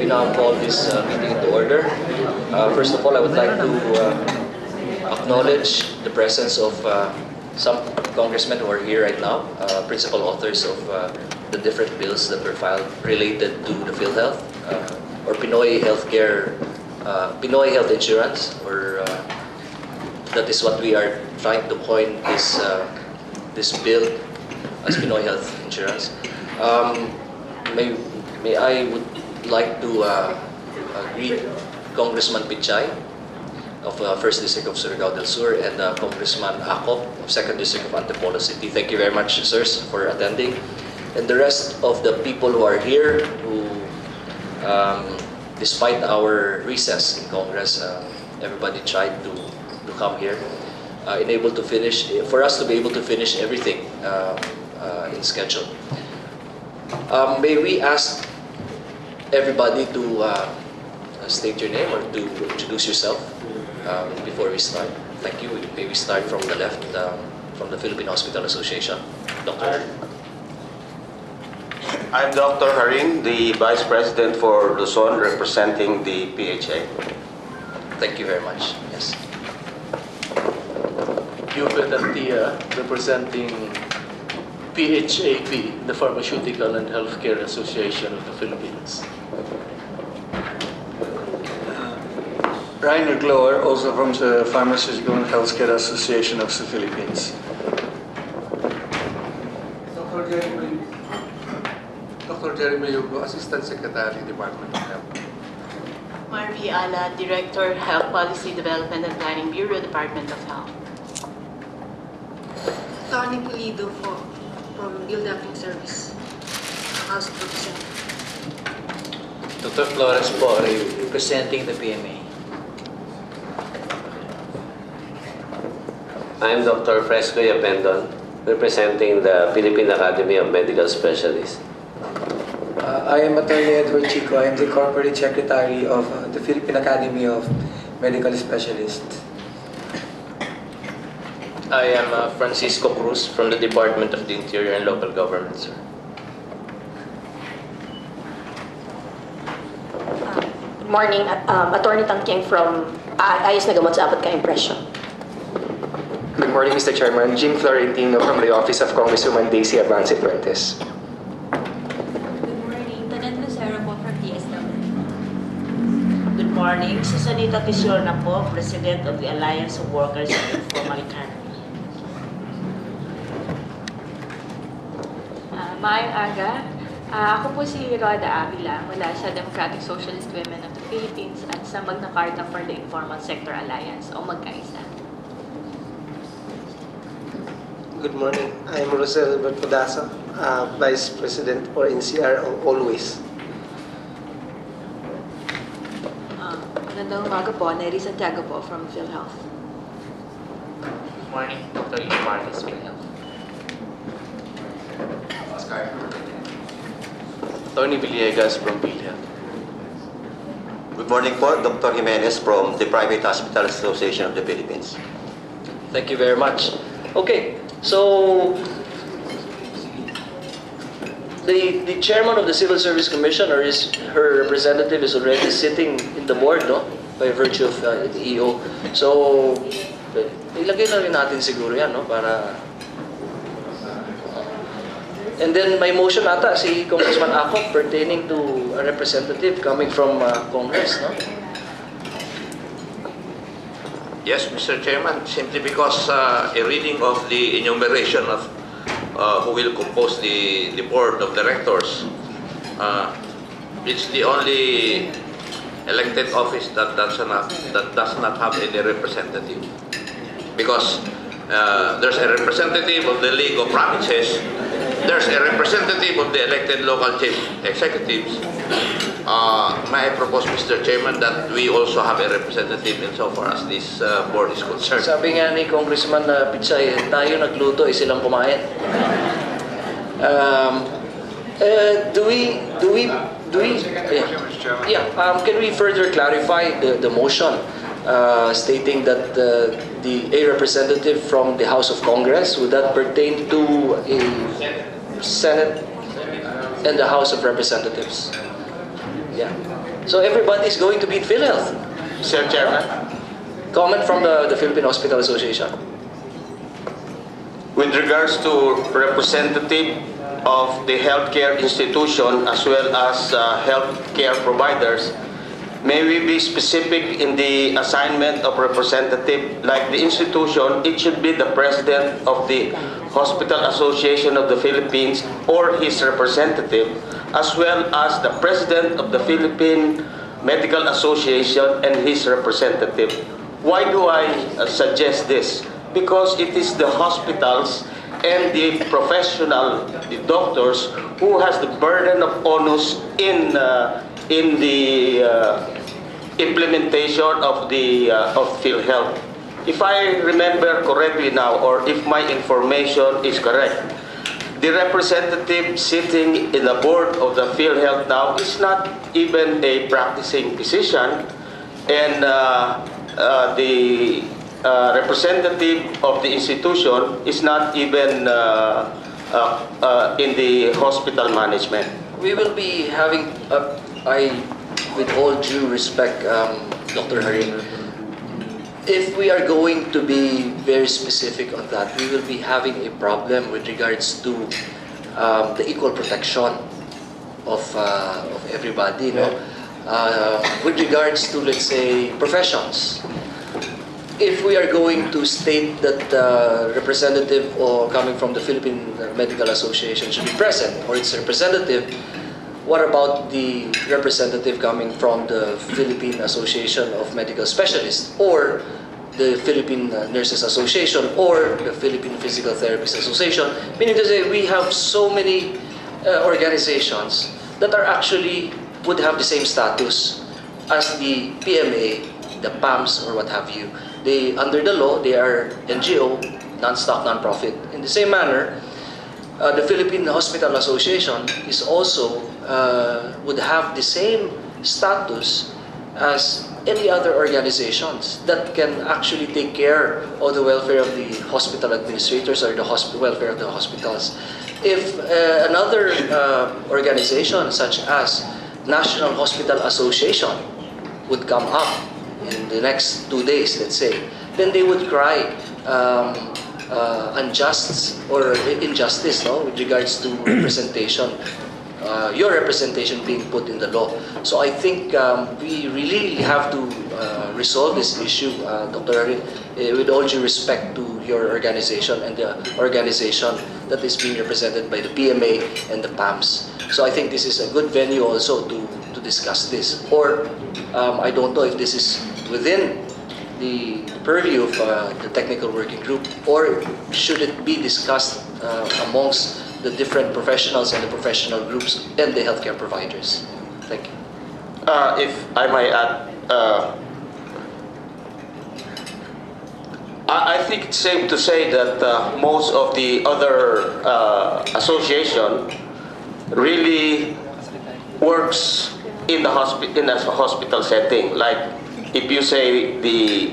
we now call this meeting into order. First of all, I would like to acknowledge the presence of some congressmen who are here right now, principal authors of the different bills that were filed related to the PhilHealth or Pinoy healthcare, Pinoy health insurance, or that is what we are trying to coin this bill as Pinoy health insurance. May I would like to greet Congressman Pichay of 1st District of Surigao del Sur and Congressman Acop of 2nd District of Antipolo City. Thank you very much, sirs, for attending. And the rest of the people who are here, who, despite our recess in Congress, everybody tried to come here, for us to be able to finish everything in schedule. May we ask everybody to state your name or to introduce yourself before we start. Thank you. May we start from the left, from the Philippine Hospital Association. Dr. I'm Dr. Haring, the Vice President for Luzon, representing the PHA. Thank you very much. Yes. Hubert Antia, representing PHAP, the Pharmaceutical and Healthcare Association of the Philippines. Rainer Glower, also from the Pharmaceutical and Healthcare Association of the Philippines. Dr. Jeremy Yugo, Assistant Secretary, Department of Health. Marvi Ala, Director, Health Policy Development and Planning Bureau, Department of Health. Tony Pulido from Building Service, House of Representatives. Dr. Flores po, representing the PMA. I'm Dr. Fresco Yapendon, representing the Philippine Academy of Medical Specialists. I am Attorney Edward Chico. I am the Corporate Secretary of the Philippine Academy of Medical Specialists. I am Francisco Cruz from the Department of the Interior and Local Government, sir. Good morning, Attorney Tangkieng from Ayos na Gamot sa Apat Ka Impression. Good morning, Mr. Chairman. Jim Florentino from the Office of Congresswoman Daisy Avance Fuentes. Good morning, Tanan Lucero po from DSW. Good morning, Susanita Tisiorna po, President of the Alliance of Workers in the Informal Economy. Maayong aga. Ako po si Roda Avila mula sa Democratic Socialist Women of the Philippines at sa Magna Carta for the Informal Sector Alliance o Magkaisa. Good morning. I'm Rosel Bertodasa, Vice President for NCR Always. Magandang umaga po. Neri Santiago po from PhilHealth. Good morning, Dr. Lee Marquez, PhilHealth. Tony Villegas from PhilHealth. Good morning po, Dr. Jimenez from the Private Hospital Association of the Philippines. Thank you very much. Okay, so the chairman of the Civil Service Commission or her representative is already sitting in the board, no? By virtue of the EO. So, ilagay na rin natin siguro yan, no? Para... And then may motion ata si Congressman Acop pertaining to a representative coming from Congress, no? Yes, Mr. Chairman, simply because a reading of the enumeration of who will compose the board of directors, it's the only elected office that does not have any representative. Because there's a representative of the League of Provinces, there's a representative of the elected local chief executives. May I propose, Mr. Chairman, that we also have a representative insofar as this board is concerned. Sabi nga ni Congressman Pichay, tayo nagluto, silang kumain. Can we further clarify the motion stating that a representative from the House of Congress, would that pertain to a Senate and the House of Representatives? Yeah. So everybody is going to be in PhilHealth. Mr. Chairman, Comment from the Philippine Hospital Association. with regards to representative of the healthcare institution as well as healthcare providers, may we be specific in the assignment of representative? Like the institution, it should be the president of the Hospital Association of the Philippines or his representative, as well as the president of the Philippine Medical Association and his representative. Why do I suggest this? Because it is the hospitals and the professional, the doctors, who has the burden of onus in the implementation of the of PhilHealth. If I remember correctly now, or if my information is correct, the representative sitting in the board of the PhilHealth now is not even a practicing physician, and the representative of the institution is not even in the hospital management. We will be having, with all due respect, Dr. Harin, if we are going to be very specific on that, we will be having a problem with regards to the equal protection of everybody, no? With regards to, let's say, professions. If we are going to state that the representative or coming from the Philippine Medical Association should be present, or its representative, what about the representative coming from the Philippine Association of Medical Specialists, or the Philippine Nurses Association, or the Philippine Physical Therapists Association? Meaning to say, we have so many organizations that are actually would have the same status as the PMA, the PAMS, or what have you. They, under the law, they are NGO, non-stock, non-profit. In the same manner, the Philippine Hospital Association is also would have the same status as any other organizations that can actually take care of the welfare of the hospital administrators or the welfare of the hospitals. If another organization such as National Hospital Association would come up in the next 2 days, let's say, then they would cry unjust or injustice, no, with regards to representation, your representation being put in the law. So I think we really have to resolve this issue, Dr. Harin, with all due respect to your organization and the organization that is being represented by the PMA and the PAMS. So I think this is a good venue also to discuss this. Or I don't know if this is within the purview of the technical working group, or should it be discussed amongst the different professionals and the professional groups and the healthcare providers? Thank you. If I might add, I think it's safe to say that most of the other association really works in a hospital setting. Like if you say the